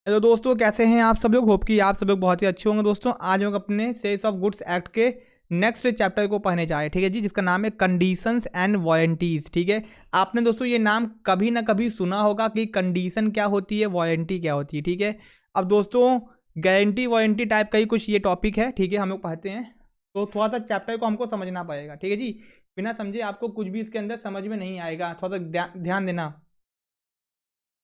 Hello दोस्तों, कैसे हैं आप सब लोग। होप कि आप सब लोग बहुत ही अच्छे होंगे। दोस्तों आज हम अपने सेल्स ऑफ गुड्स एक्ट के नेक्स्ट चैप्टर को पढ़ने जा रहे हैं, ठीक है जी, जिसका नाम है कंडीशंस एंड वारंटीज। ठीक है, आपने दोस्तों ये नाम कभी ना कभी सुना होगा कि कंडीशन क्या होती है, वारंटी क्या होती है। ठीक है, अब दोस्तों गारंटी वारंटी टाइप का ही कुछ ये टॉपिक है। ठीक है, हम लोग पढ़ते हैं तो थोड़ा सा चैप्टर को हमको समझना पड़ेगा। ठीक है जी, बिना समझे आपको कुछ भी इसके अंदर समझ में नहीं आएगा, थोड़ा सा ध्यान देना।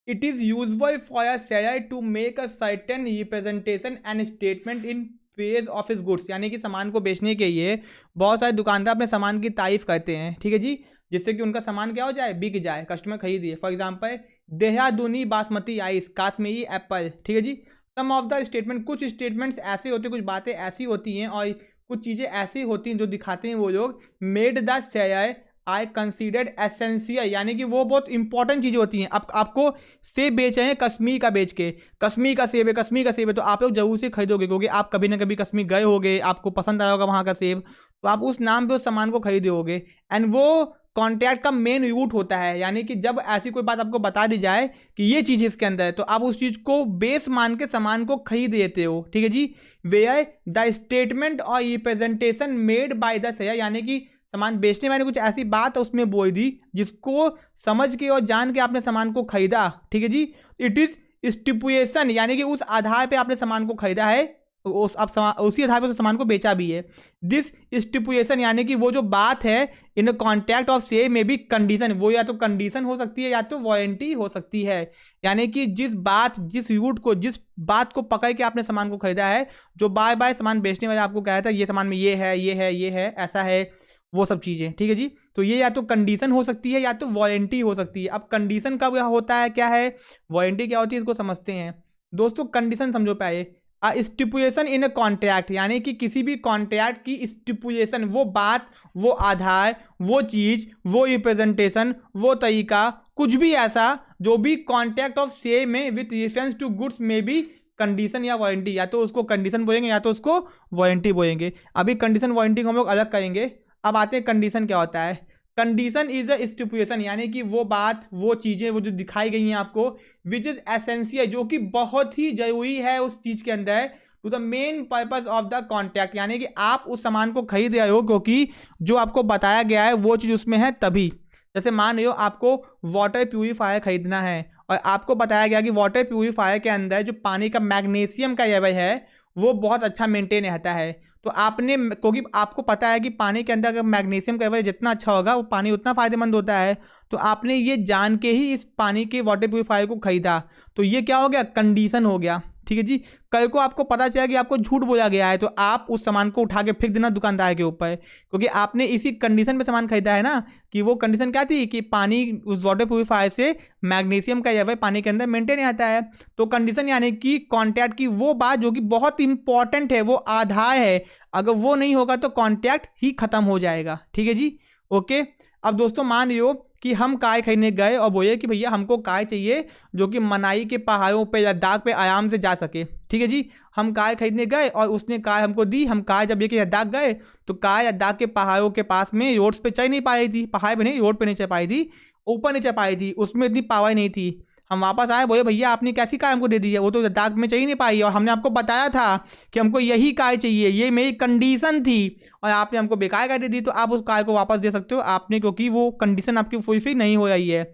It is useful for a seller to make a certain representation and statement in praise of his goods। यानी कि सामान को बेचने के लिए बहुत सारे दुकानदार अपने सामान की तारीफ करते हैं, ठीक है जी, जिससे कि उनका सामान क्या हो जाए, बिक जाए, कस्टमर खरीदिए। फॉर एग्जाम्पल देहरादूनी बासमती राइस, काश्मीरी एप्पल। ठीक है जी, सम ऑफ द स्टेटमेंट, कुछ स्टेटमेंट्स ऐसे होते हैं, कुछ बातें ऐसी होती हैं और कुछ चीज़ें ऐसी होती हैं जो दिखाते हैं वो लोग, made the seller I considered essential, यानी कि वो बहुत इंपॉर्टेंट चीज़ें होती हैं। अब आपको सेब बेच रहे हैं, कश्मीर का बेच के, कश्मीर का सेब है, कश्मीर का सेब है, तो आप लोग जरूर से खरीदोगे क्योंकि आप कभी ना कभी कश्मीर गए होगे, आपको पसंद आया होगा वहाँ का सेब, तो आप उस नाम पे उस सामान को खरीदे होगे। एंड वो कॉन्ट्रैक्ट का मेन रूट होता है, यानी कि जब ऐसी कोई बात आपको बता दी जाए कि ये चीज़ इसके अंदर है, तो आप उस चीज़ को बेस मान के सामान को खरीद लेते हो। ठीक है जी, वेयर द स्टेटमेंट और representation made by the seller, यानी कि सामान बेचने वाले कुछ ऐसी बात उसमें बोल दी जिसको समझ के और जान के आपने सामान को खरीदा। ठीक है जी, इट इज स्टिपुएशन, यानी कि उस आधार पे आपने सामान को खरीदा है, उस आप उसी आधार पे उस सामान को बेचा भी है। दिस स्टिपुएशन, यानी कि वो जो बात है इन कॉन्ट्रैक्ट ऑफ सेल में भी कंडीशन, वो या तो कंडीशन हो सकती है या तो वारंटी हो सकती है। यानी कि जिस बात, जिस रूट को, जिस बात को पकड़ के आपने सामान को खरीदा है, जो बाय बाय सामान बेचने वाले आपको कह रहा था ये सामान में ये है, ये है, ये है, ऐसा है, वो सब चीज़ें। ठीक है जी, तो ये या तो कंडीशन हो सकती है या तो वारंटी हो सकती है। अब कंडीशन कब होता है, क्या है, वारंटी क्या होती है, इसको समझते हैं। दोस्तों कंडीशन समझो पहले, स्टिपुलेशन इन अ कॉन्ट्रैक्ट, यानी कि किसी भी कॉन्ट्रैक्ट की स्टिपुलेशन, वो बात, वो आधार, वो चीज़, वो रिप्रेजेंटेशन, वो तरीका, कुछ भी ऐसा जो भी कॉन्ट्रैक्ट ऑफ सेल में विथ रेफरेंस टू गुड्स में भी कंडीशन या वारंटी, या तो उसको कंडीशन बोलेंगे या तो उसको वारंटी बोलेंगे। अभी कंडीशन वारंटी को हम लोग अलग करेंगे। अब आते हैं कंडीशन क्या होता है। कंडीशन इज अ स्टिपुलेशन, यानी कि वो बात, वो चीज़ें, वो जो दिखाई गई हैं आपको, विच इज एसेंशियल, जो कि बहुत ही जरूरी है उस चीज़ के अंदर, to the main purpose of the contract, यानी कि आप उस सामान को खरीद रहे हो क्योंकि जो आपको बताया गया है वो चीज़ उसमें है तभी। जैसे मान लो आपको वाटर प्यूरीफायर खरीदना है और आपको बताया गया कि वाटर प्यूरीफायर के अंदर जो पानी का मैग्नीशियम का लेवल है वो बहुत अच्छा मेंटेन रहता है, तो आपने, क्योंकि आपको पता है कि पानी के अंदर अगर मैग्नीशियम का लेवल जितना अच्छा होगा वो पानी उतना फायदेमंद होता है, तो आपने ये जान के ही इस पानी के वाटर प्यूरीफायर को खरीदा, तो ये क्या हो गया, कंडीशन हो गया। ठीक है जी, कल को आपको पता चला कि आपको झूठ बोला गया है, तो आप उस सामान को उठा के फेंक देना दुकानदार के ऊपर, क्योंकि आपने इसी कंडीशन में सामान खरीदा है ना, कि वो कंडीशन क्या थी कि पानी, उस वाटर प्यूरीफायर से मैग्नीशियम का लेवल पानी के अंदर मेंटेन रहता है। तो कंडीशन यानी कि कॉन्ट्रैक्ट की वो बात जो कि बहुत इंपॉर्टेंट है, वो आधार है, अगर वो नहीं होगा तो कॉन्ट्रैक्ट ही खत्म हो जाएगा। ठीक है जी, ओके। अब दोस्तों मान लियो कि हम कार खरीदने गए और बोले कि भैया हमको कार चाहिए जो कि मनाली के पहाड़ों पे, लद्दाख पे आराम से जा सके। ठीक है जी, हम कार खरीदने गए और उसने कार हमको दी। हम कार जब लेके लद्दाख गए तो कार लद्दाख के पहाड़ों के पास में रोड्स पे चढ़ नहीं पा रही थी, पहाड़ पे नहीं, रोड पे नहीं चढ़ पाई थी, ऊपर नहीं चढ़ पाई थी, उसमें इतनी पावर नहीं थी। हम वापस आए, बोले भैया आपने कैसी कार हमको दे दी है, वो तो लद्दाख में चाहिए नहीं पाई और हमने आपको बताया था कि हमको यही कार चाहिए, ये मेरी कंडीशन थी, और आपने हमको बेकार कार दे दी, तो आप उस कार को वापस दे सकते हो आपने, क्योंकि वो कंडीशन आपकी फुलफिल नहीं हो रही है।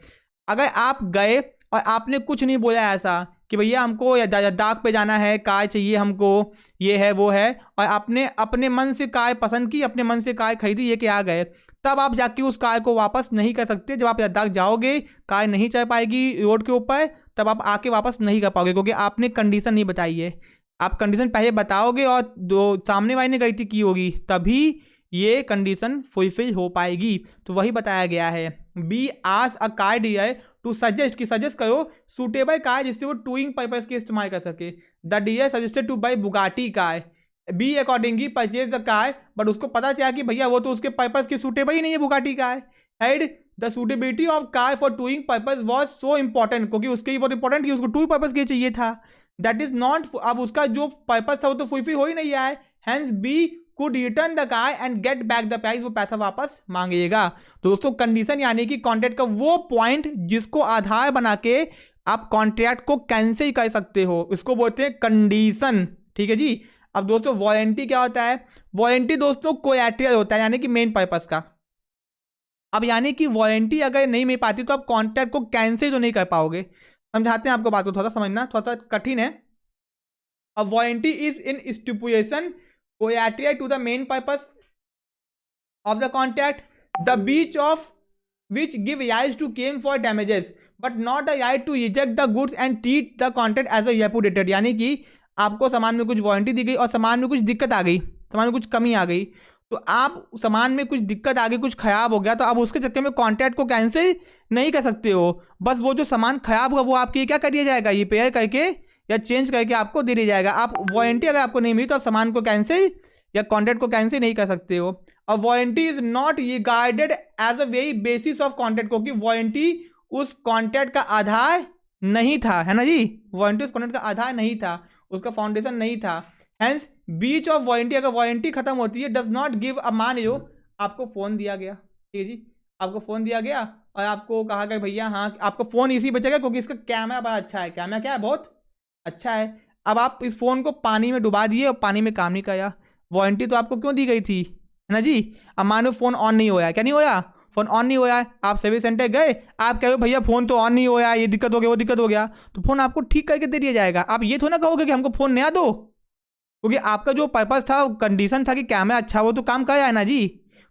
अगर आप गए और आपने कुछ नहीं बोला ऐसा कि भैया हमको लद्दाख पे जाना है, कार चाहिए हमको, ये है वो है, और आपने अपने मन से कार पसंद की, अपने मन से कार खरीदी, ये कि आ गए, तब आप जाके उस कार को वापस नहीं कर सकते। जब आप लद्दाख जाओगे, कार नहीं चल पाएगी रोड के ऊपर, तब आप आके वापस नहीं कर पाओगे, क्योंकि आपने कंडीशन नहीं बताई है। आप कंडीशन पहले बताओगे और दो सामने वाले ने गलती की होगी, तभी ये कंडीशन फुलफिल हो पाएगी। तो वही बताया गया है, B ask a car dealer to suggest, कि सजेस्ट करो सूटेबल कार जिससे वो टूइंग पर्पज के इस्तेमाल कर सके। The dealer suggested to buy Bugatti car, B accordingly purchase the car, but उसको पता चला कि भैया वो तो उसके पर्पज की सूटेबल ही नहीं है Bugatti car. Had the suitability of car for towing purpose was so important, क्योंकि उसके लिए बहुत इंपॉर्टेंट कि उसको टूइंग पर्पज के लिए चाहिए था, दैट इज नॉट, अब उसका जो पर्पज था वो तो फुलफिल हो ही नहीं है। Hence B could return the car and get back the price, वो पैसा वापस मांगेगा। तो दोस्तों कंडीशन यानी कि कॉन्ट्रैक्ट का वो पॉइंट जिसको आधार बना के आप कॉन्ट्रैक्ट को कैंसिल कर सकते हो, इसको बोलते हैं कंडीशन, ठीक है जी। अब दोस्तों वारंटी क्या होता है? वारंटी दोस्तों कोलैटरल होता है, यानी कि मेन पर्पस का। अब यानी कि वारंटी अगर नहीं मिल पाती तो आप कॉन्ट्रैक्ट को कैंसिल तो नहीं कर पाओगे। समझाते हैं आपको, बात को थोड़ा समझना थोड़ा सा कठिन है। अब warranty is in stipulation collateral to the main purpose of the contract, the breach of which give rise to claim for damages but not a right to reject the goods and treat the contract as a repudiated। यानी कि आपको सामान में कुछ warranty दी गई और सामान में कुछ दिक्कत आ गई, सामान में कुछ कमी आ गई, तो आप सामान में कुछ दिक्कत आ गई, कुछ खराब हो गया, तो आप उसके चक्कर में कॉन्ट्रैक्ट को कैंसिल नहीं कर सकते हो। बस वो जो सामान खराब हुआ वो आपके क्या कर दिया जाएगा, रिपेयर करके या चेंज करके आपको दे दिया जाएगा। आप वारंटी अगर आपको नहीं मिली तो आप सामान को कैंसिल या कॉन्ट्रैक्ट को कैंसिल नहीं कर सकते हो। और warranty is not regarded as a very basis of contract, क्योंकि वारंटी उस कॉन्ट्रैक्ट का आधार नहीं था, है ना जी। वारंटी उस कॉन्ट्रैक्ट का आधार नहीं था, उसका फाउंडेशन नहीं था। हेंस बीच ऑफ वारंटी, अगर वारंटी खत्म होती है, डज नॉट गिव अ, मान लो आपको फोन दिया गया, ठीक है जी, आपको फोन दिया गया और आपको कहा गया भैया हाँ आपको फोन इसी बचेगा क्योंकि इसका कैमरा बड़ा अच्छा है, कैमरा क्या है, बहुत अच्छा है। अब आप इस फोन को पानी में डुबा दिए और पानी में काम नहीं किया, वारंटी तो आपको क्यों दी गई थी, है ना जी। अब मान लो फोन ऑन नहीं होया, क्या नहीं होया, फोन ऑन नहीं होया, आप सर्विस सेंटर गए, आप कह रहे हो भैया फोन तो ऑन नहीं होया, ये दिक्कत हो गया वो दिक्कत हो गया, तो फोन आपको ठीक करके दे दिया जाएगा। आप ये थोड़ा ना कहोगे कि हमको फोन नया दो, क्योंकि आपका जो पर्पस था, कंडीशन था कि कैमरा अच्छा, वो तो काम कर है ना जी।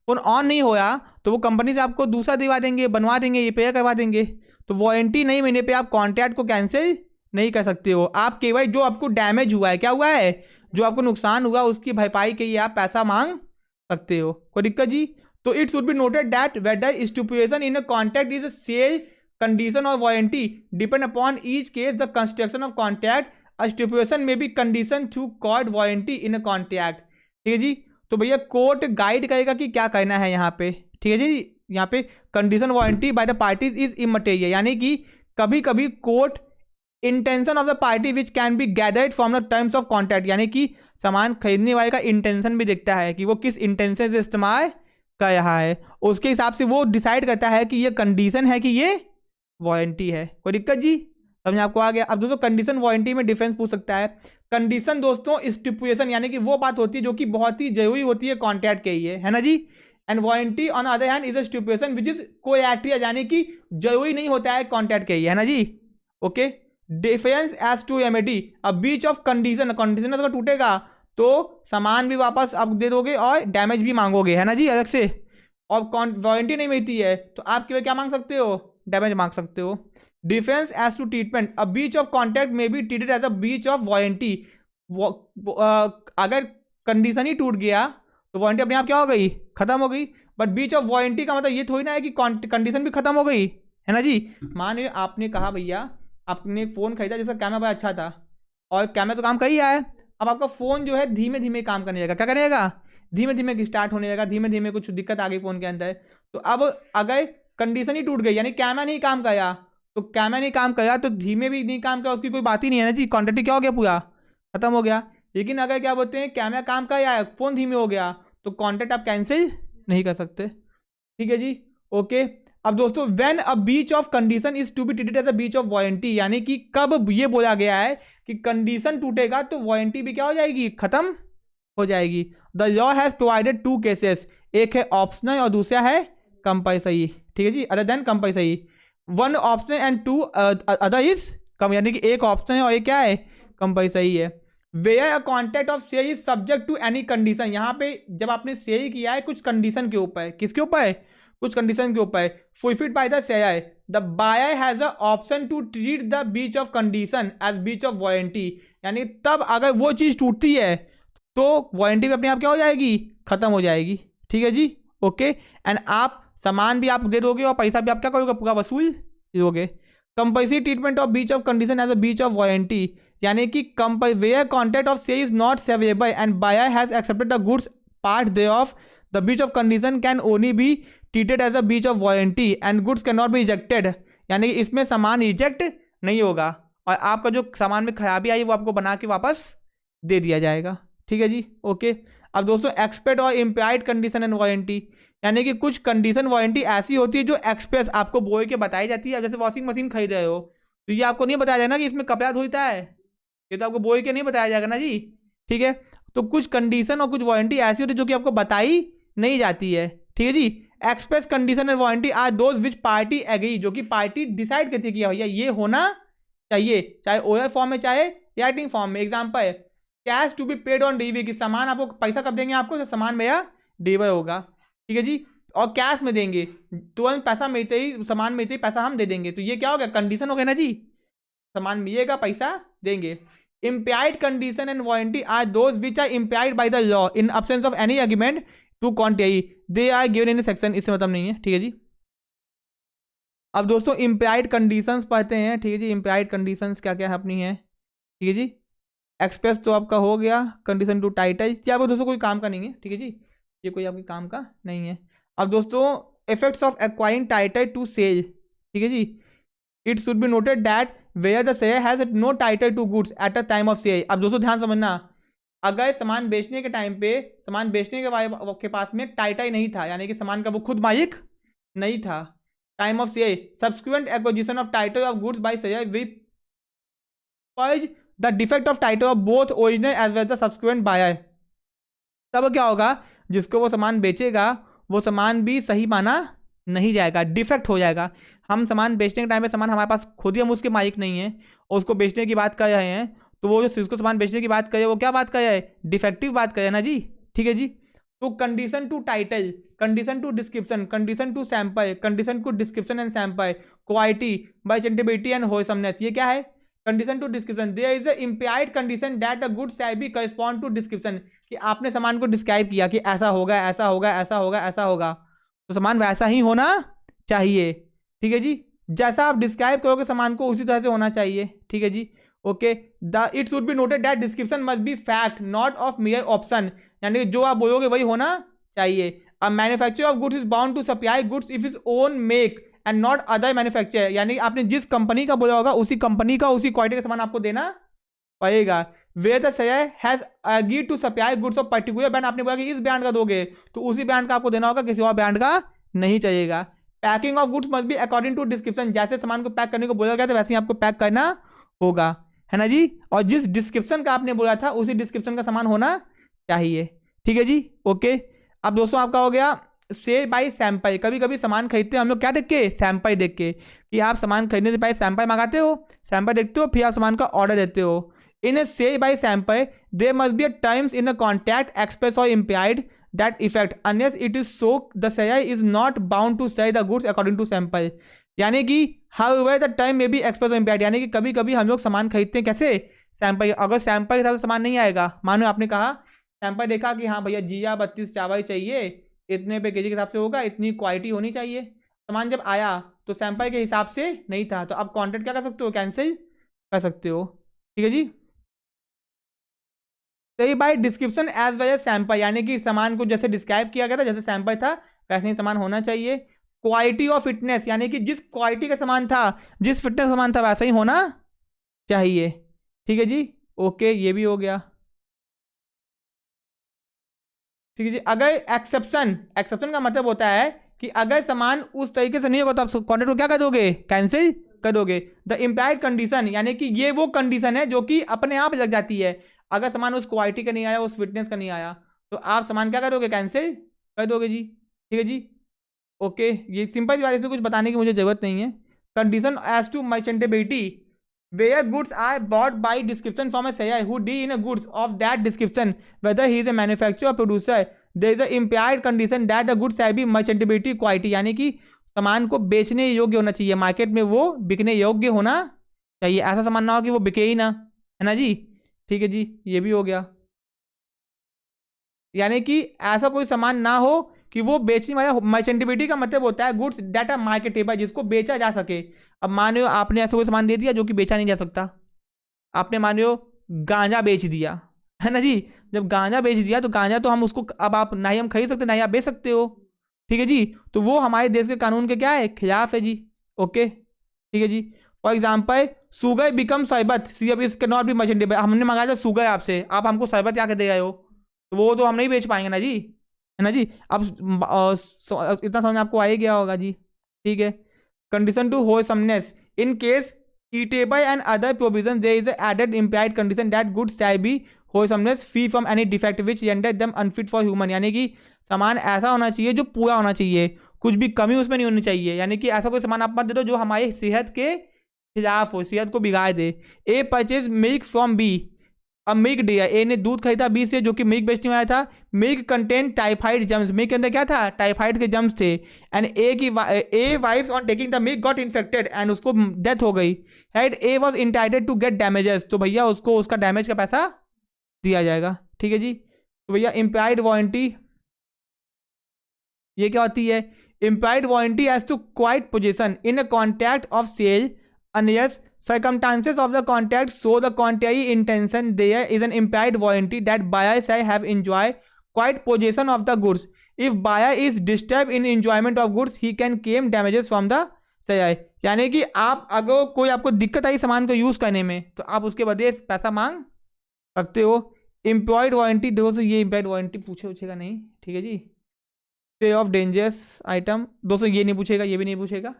फोन ऑन नहीं होया तो वो कंपनी से आपको दूसरा दिलवा देंगे, बनवा देंगे, रिपेयर करवा देंगे। तो वारंटी नहीं मिलने पे आप कॉन्ट्रैक्ट को कैंसिल नहीं कर सकते हो। आप केवल जो आपको डैमेज हुआ है, क्या हुआ है, जो आपको नुकसान हुआ उसकी भरपाई के लिए आप पैसा मांग सकते हो, कोई दिक्कत जी। तो it should be noted that whether stipulation in a contract is a sale condition और warranty depend upon each case the construction of contract, a stipulation में be condition to called warranty in a contract, ठीक है जी। तो भैया court guide करेगा कि क्या करना है यहाँ पे, ठीक है जी। यहाँ पे condition warranty by the parties is immaterial, यानी कि कभी कभी court intention of the party which can be gathered from the terms of contract, यानी कि सामान खरीदने वाले का इंटेंशन भी देखता है कि वो किस इंटेंशन से इस्तेमाल कर रहा है, उसके हिसाब से वो डिसाइड करता है कि ये कंडीशन है कि ये वारंटी है। कोई दिक्कत जी, समझ आपको आ गया। अब दोस्तों कंडीशन वारंटी में डिफरेंस पूछ सकता है। कंडीशन दोस्तों स्टिपुलेशन, यानी कि वो बात होती है जो कि बहुत ही जरूरी होती है कॉन्ट्रैक्ट के लिए, है ना जी। And warranty on other hand is a stipulation which is collateral, यानी कि जरूरी नहीं होता है कॉन्ट्रैक्ट के लिए, है ना जी। Okay, difference as to remedy, अब बीच ऑफ कंडीशन, कंडीशन अगर टूटेगा तो सामान भी वापस आप दे दोगे और डैमेज भी मांगोगे, है ना जी, अलग से। और वारंटी नहीं मिलती है तो आप केवल क्या मांग सकते हो, डैमेज मांग सकते हो। Difference as to treatment, a breach of contract may be treated as a breach of warranty. अगर कंडीशन ही टूट गया तो वारंटी अपने आप क्या हो गई, खत्म हो गई। बट बीच ऑफ वारंटी का मतलब ये थोड़ी ना है कि कंडीशन भी खत्म हो गई, है ना जी। मान लीजिए आपने कहा भैया आपने फ़ोन खरीदा जिसका कैमरा बड़ा अच्छा था और कैमरा तो काम कर ही रहा है, अब आपका फ़ोन जो है धीमे धीमे काम करने लगेगा, क्या करेगा, धीमे धीमे स्टार्ट होने लगेगा, धीमे धीमे कुछ दिक्कत आ गई फ़ोन के अंदर। तो अब अगर कंडीशन ही टूट गई, यानी कैमरा नहीं काम करा, तो कैमरा नहीं काम करा तो धीमे भी नहीं काम करा, उसकी कोई बात ही नहीं है ना जी, कॉन्ट्रैक्ट क्या हो गया, पूरा खत्म हो गया। लेकिन अगर क्या बोलते हैं कैमरा काम कर रहा है, फ़ोन धीमे हो गया, तो कॉन्ट्रैक्ट आप कैंसिल नहीं कर सकते, ठीक है जी। ओके, अब दोस्तों when a breach of condition is to be treated as a breach of warranty, यानी कि कब ये बोला गया है कि कंडीशन टूटेगा तो वारंटी भी क्या हो जाएगी, खत्म हो जाएगी। The law has provided two cases, एक है ऑप्शनल और दूसरा है कंपल्सरी, ठीक है जी, other than compulsory. One optional and two other is come, यानी कि एक ऑप्शन है और एक क्या है, कंपल्सरी है। Where a contract of sale is subject to any condition, यहाँ पे जब आपने सेल किया है कुछ कंडीशन के ऊपर, किसके ऊपर, कुछ कंडीशन के ऊपर, fulfilled by the seller, the buyer has a option to treat the breach of condition as breach of warranty, यानी तब अगर वो चीज़ टूटती है तो वारंटी भी अपने आप क्या हो जाएगी, खत्म हो जाएगी, ठीक है जी। ओके, एंड आप सामान भी आप दे दोगे और पैसा भी आप क्या करोगे, पूरा वसूल दोगे। Compulsory treatment of breach of condition as a breach of warranty, यानी कि where contract of sale is not severable and buyer has accepted the goods part thereof, the breach of condition can only be treated as a breach of warranty and goods can not be rejected, यानी कि इसमें सामान reject नहीं होगा और आपका जो सामान में खराबी आई वो आपको बना के वापस दे दिया जाएगा, ठीक है जी। ओके, अब दोस्तों एक्सपेक्ट और इम्प्लाइड कंडीशन एंड वारंटी, यानी कि कुछ कंडीशन वारंटी ऐसी होती है जो एक्सप्रेस आपको बोल के बताई जाती है। जैसे वॉशिंग मशीन खरीद रहे हो तो ये आपको नहीं बताया जाएगा ना कि इसमें कपड़ा धुलता है, ये तो आपको बोल के नहीं बताया जाएगा ना जी। ठीक है, तो कुछ कंडीशन और कुछ वारंटी ऐसी होती है जो कि आपको बताई नहीं जाती है। ठीक है जी। Express condition and warranty are those which party agree, जो कि पार्टी डिसाइड करती है कि भैया ये होना चाहिए, चाहे ओएल फॉर्म में चाहे राइटिंग फॉर्म में। Example, cash to be paid on delivery, कि सामान आपको पैसा कब देंगे आपको, तो सामान भैया डिलीवर होगा। ठीक है जी, और कैश में देंगे, तुरंत पैसा मिलते ही, सामान मिलते ही पैसा हम दे देंगे, तो ये क्या हो गया, कंडीशन हो गया ना जी, सामान मिलेगा पैसा देंगे। Implied condition and warranty are those which are implied by the law in absence of any agreement to contrary. They are given in a section, इससे मतलब नहीं है। ठीक है जी। अब दोस्तों implied conditions पढ़ते हैं। ठीक है जी, implied conditions क्या क्या है अपनी है। ठीक है जी, एक्सप्रेस तो आपका हो गया, कंडीशन टू टाइटल क्या वो दोस्तों कोई काम का नहीं है। ठीक है जी, ये कोई आपके काम का नहीं है। अब दोस्तों effects of acquiring title to sale. ठीक है जी, it should be noted that where the seller has no title to goods at a time of sale. अब दोस्तों ध्यान समझना, अगर सामान बेचने के टाइम पे, सामान बेचने के पास में टाइटल नहीं था, यानी कि सामान का वो खुद मालिक नहीं था, time of sale subsequent acquisition of title of goods by seller will purge the defect of title of both original as well the subsequent buyer. तब क्या होगा, जिसको वो सामान बेचेगा वो सामान भी सही माना नहीं जाएगा, डिफेक्ट हो जाएगा। हम सामान बेचने के टाइम पे सामान हमारे पास खुद ही हम उसके मालिक नहीं है और उसको बेचने की बात कर रहे हैं, तो वो जो उसको सामान बेचने की बात करे वो क्या बात कर रहा है, डिफेक्टिव बात कर रहा है ना जी। ठीक है जी, तो condition to title, condition to description, condition to sample, condition to description and sample, quality, merchantability and wholesomeness, ये क्या है, condition to description. There is a implied condition that the goods shall be correspond to description, कि आपने सामान को describe किया कि ऐसा होगा ऐसा होगा ऐसा होगा ऐसा होगा, तो सामान वैसा ही होना चाहिए। ठीक है जी, जैसा आप डिस्क्राइब करोगे सामान को उसी तरह से होना चाहिए। ठीक है जी, okay. The it should be noted that description must be fact not of mere option, यानी जो आप बोलोगे वही होना चाहिए। A manufacturer of goods is bound to supply goods if is own make and not other manufacturer, यानी आपने जिस कंपनी का बोला होगा उसी कंपनी का उसी क्वालिटी का सामान आपको देना पड़ेगा। Where the seller has agreed to supply goods of particular brand, आपने बोला कि इस ब्रांड का दोगे तो उसी ब्रांड का आपको देना होगा, किसी और ब्रांड का नहीं चाहिएगा। Packing of goods must be according to description, जैसे सामान को पैक करने को बोला गया था वैसे ही आपको पैक करना होगा, है ना जी। और जिस डिस्क्रिप्शन का आपने बोला था उसी डिस्क्रिप्शन का सामान होना चाहिए। ठीक है जी, ओके। अब दोस्तों आपका हो गया से बाय सैंपल। कभी कभी सामान खरीदते हैं हम लोग क्या देख के, सैंपल देख के, कि आप सामान खरीदने से पहले सैंपल मंगाते हो, सैंपल देखते हो, फिर आप सामान का ऑर्डर देते हो। In a sale by sample there must be a terms in a contract express और implied that effect unless it is so the seller is not bound to sell the goods according to sample, यानी कि however the term may be express or implied, यानी कि कभी कभी हम लोग सामान खरीदते हैं कैसे, सैंपल, अगर सैंपल के हिसाब से सामान नहीं आएगा, मानो आपने कहा सैंपल देखा कि हाँ भैया जिया 32 चावल चाहिए, इतने पे केजी के हिसाब से होगा, इतनी क्वालिटी होनी चाहिए, सामान जब आया तो सैंपल के हिसाब से नहीं था, तो आप कॉन्ट्रैक्ट क्या कर सकते हो, कैंसिल कर सकते हो। ठीक है जी, सही by description as well as sample, यानी कि सामान को जैसे डिस्क्राइब किया गया था, जैसे सैंपल था वैसे ही सामान होना चाहिए। क्वालिटी ऑफ फिटनेस, यानी कि जिस क्वालिटी का सामान था, जिस फिटनेस का सामान था वैसा ही होना चाहिए। ठीक है जी, ओके, ये भी हो गया। ठीक है जी, अगर एक्सेप्शन, एक्सेप्शन का मतलब होता है कि अगर सामान उस तरीके से नहीं होगा तो आप कॉन्ट्रैक्ट को क्या कर दोगे, कैंसिल कर दोगे। द इम्प्लाइड कंडीशन, यानी कि ये वो कंडीशन है जो कि अपने आप लग जाती है, अगर सामान उस क्वालिटी का नहीं आया, उस फिटनेस का नहीं आया, तो आप सामान क्या करोगे, कैंसिल कर दोगे जी। ठीक है जी, ओके, ये सिंपल सी बात है, इसमें कुछ बताने की मुझे जरूरत नहीं है। Condition as to merchantability, where goods are bought by description from a seller who deal in a goods of that description whether he is a manufacturer और producer, there is a implied condition that the goods have be merchantability quality, यानी कि सामान को बेचने योग्य होना चाहिए, market में वो बिकने योग्य होना चाहिए, ऐसा सामान ना हो कि वो बिके ही ना, है ना जी। ठीक है जी, ये भी हो गया, यानी कि ऐसा कोई सामान ना हो कि वो बेचने वाला, मर्चेंटेबिलिटी का मतलब होता है गुड्स दैट आर मार्केटेबल, जिसको बेचा जा सके। अब मान लो आपने ऐसा कोई सामान दे दिया जो कि बेचा नहीं जा सकता, आपने मान लो गांजा बेच दिया, है ना जी। जब गांजा बेच दिया तो गांजा तो हम उसको अब आप ना ही हम खरीद सकते ना ही आप बेच सकते हो। ठीक है जी, तो वो हमारे देश के कानून के क्या है, खिलाफ है जी। ओके, ठीक है जी। फॉर एग्जाम्पल सुगर बिकम शरबत, सी अब इस कैन नॉट बी मर्चेंटेबल, हमने मंगाया था शुगर आपसे, आप हमको शरबत क्या के दे रहे हो, तो वो तो हम नहीं बेच पाएंगे ना जी, है ना जी। अब इतना समझ आपको आ ही गया होगा जी। ठीक है, condition to wholesomeness, in case eatable and other provisions, there is a added implied condition that goods shall be wholesomeness free from any defect which render them unfit for human। यानी कि सामान ऐसा होना चाहिए जो पूरा होना चाहिए, कुछ भी कमी उसमें नहीं होनी चाहिए। यानी कि ऐसा कोई सामान आप मत दे दो जो हमारी सेहत के खिलाफ हो, सेहत को बिगाड़ दे। ए परचेज मिल्क फ्रॉम बी, अब मिल्क दिया, ए ने दूध खरीदा बी से जो कि मिल्क बेचने वाला था। Milk contain typhoid germs, milk के अंदर क्या था, टाइफाइड के जम्स थे। And A wife's on taking the milk got infected and उसको डेथ हो गई। Held A was entitled to get damages, तो भैया उसको उसका डैमेज का पैसा दिया जाएगा। ठीक है जी। तो भैया इम्प्लाइड वारंटी ये क्या होती है, implied warranty as to quiet possession in a contract of sale unless circumstances of the contract show the contrary intention, there is an implied warranty that buyer shall have enjoy quiet possession of the goods. If buyer is disturbed in enjoyment of goods, he can claim damages from the seller। यानी कि आप अगर कोई आपको दिक्कत आई सामान को use करने में तो आप उसके बदले पैसा मांग सकते हो। एम्प्लॉयड वारंटी दोस्तों, ये एम्प्लॉयड वारंटी पूछेगा नहीं। ठीक है जी। सेल ऑफ डेंजरस आइटम दोस्तों ये नहीं पूछेगा, ये भी नहीं पूछेगा,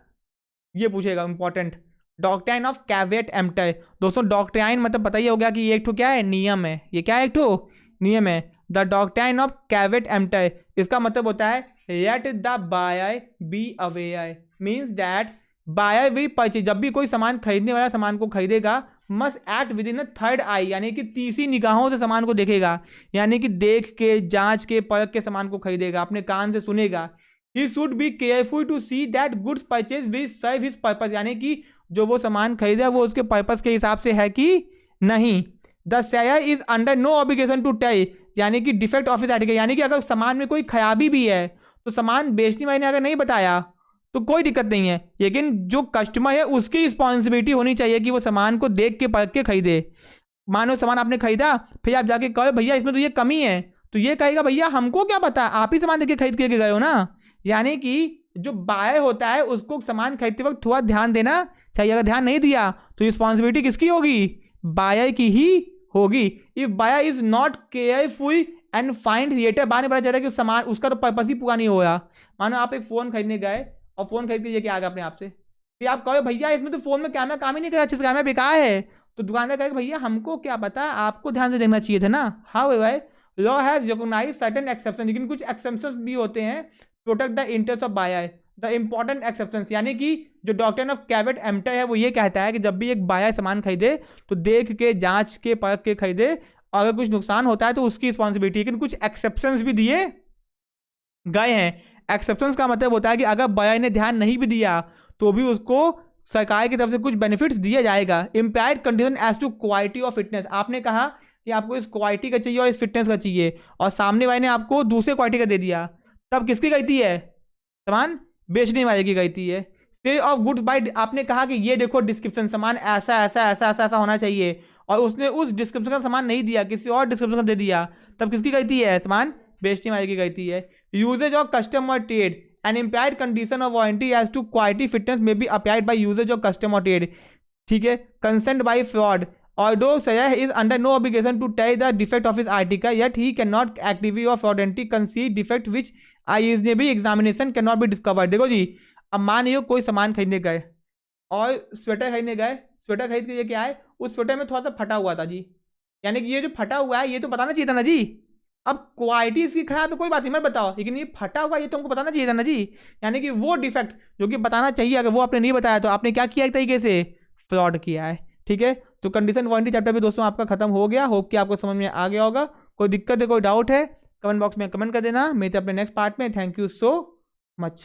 ये पूछेगा important doctrine of caveat emptor. दोस्तों डॉक्ट्राइन मतलब पता ही हो गया कि ये एक ठो क्या है, नियम है। ये क्या है, एक ठो नियम है। The doctrine of caveat emptor, इसका मतलब होता है let the buyer be aware, means that buyer भी परचेज, जब भी कोई सामान खरीदने वाला सामान को खरीदेगा, must act with in a third eye, यानी कि तीसरी निगाहों से सामान को देखेगा। यानी कि देख के, जांच के, परख के सामान को खरीदेगा, अपने कान से सुनेगा। He should be careful to see that goods purchase will serve his purpose, यानी कि जो वो सामान खरीदा वो उसके पर्पस के हिसाब से है कि नहीं। The seller is under no obligation to tell, यानी कि डिफेक्ट ऑफ हिज आर्टिकल, यानी कि अगर सामान में कोई खराबी भी है तो सामान बेचने वाले ने अगर नहीं बताया तो कोई दिक्कत नहीं है, लेकिन जो कस्टमर है उसकी रिस्पॉन्सिबिलिटी होनी चाहिए कि वो सामान को देख के परख के खरीदे। मानो सामान आपने खरीदा, फिर आप जाके कहो भैया इसमें तो ये कमी है, तो ये कहेगा भैया हमको क्या पता, आप ही सामान देख के खरीद के गए हो ना। यानी कि जो बायर होता है उसको सामान खरीदते वक्त थोड़ा ध्यान देना चाहिए। अगर ध्यान नहीं दिया तो रिस्पॉन्सिबिलिटी किसकी होगी, बायर की ही होगी। If buyer is not careful and find theatre, बाद में पता चलता है कि सामान उसका तो पर्पस ही पूरा नहीं होगा। मानो आप एक फोन खरीदने गए और फोन खरीद के लेके आ गए अपने आप से, फिर आप कहो भैया इसमें तो फोन में कैमरा काम ही नहीं करेगा, अच्छे से कैमरा बेकार है, तो दुकानदार कहेगा भैया हमको क्या पता, आपको ध्यान से देखना चाहिए था ना। However law has recognised certain exception, लेकिन कुछ एक्सेप्शंस भी होते हैं protect the interest of buyer. The important exceptions, यानी कि जो डॉक्ट्राइन ऑफ कैवेट एम्प्टर है वो ये कहता है कि जब भी एक बायर सामान खरीदे तो देख के, जांच के, परख के खरीदे, और अगर कुछ नुकसान होता है तो उसकी रिस्पॉन्सिबिलिटी। लेकिन कुछ एक्सेप्शंस भी दिए गए हैं। एक्सेप्शंस का मतलब होता है कि अगर बायर ने ध्यान नहीं भी दिया तो भी उसको सरकार की तरफ से कुछ बेनिफिट्स दिया जाएगा। Implied condition as to quality of fitness, आपने कहा कि आपको इस क्वालिटी का चाहिए और इस फिटनेस का चाहिए, और सामने वाले ने आपको दूसरे क्वालिटी का दे दिया, तब किसकी गलती है, सामान बेचने वाले की गलती है। सेल ऑफ गुड्स बाय, आपने कहा कि ये देखो डिस्क्रिप्शन, सामान ऐसा ऐसा ऐसा ऐसा ऐसा होना चाहिए, और उसने उस डिस्क्रिप्शन का सामान नहीं दिया, किसी और डिस्क्रिप्शन का दे दिया, तब किसकी गलती है, सामान बेचने वाले की गलती है। Usages of customer trade, an implied condition of warranty as to quality fitness may be applied by usages of customer trade. ठीक है। Consent by fraud, although seller is under no obligation to tell the defect of his article, yet he cannot actively or fraudulently concede defect which reasonable examination cannot be discovered। देखो जी, अब मान लो कोई सामान खरीदने गए और स्वेटर खरीदने गए, स्वेटर खरीद के क्या है, उस स्वेटर में थोड़ा सा फटा हुआ था जी, यानी कि ये जो फटा हुआ है ये तो बताना चाहिए था ना जी। अब क्वालिटी इसकी खराब है कोई बात नहीं, मत बताओ, लेकिन ये फटा हुआ ये तो हमको बताना चाहिए था ना जी। यानी कि वो डिफेक्ट जो कि बताना चाहिए, अगर वो आपने नहीं बताया तो आपने क्या किया, एक तरीके से फ्रॉड किया है। ठीक है। तो कंडीशन वारंटी चैप्टर भी दोस्तों आपका खत्म हो गया। होप कि आपको समझ में आ गया होगा। कोई दिक्कत है, कोई डाउट है, कमेंट बॉक्स में कमेंट कर देना। मिलते हैं अपने नेक्स्ट पार्ट में। Thank you so much.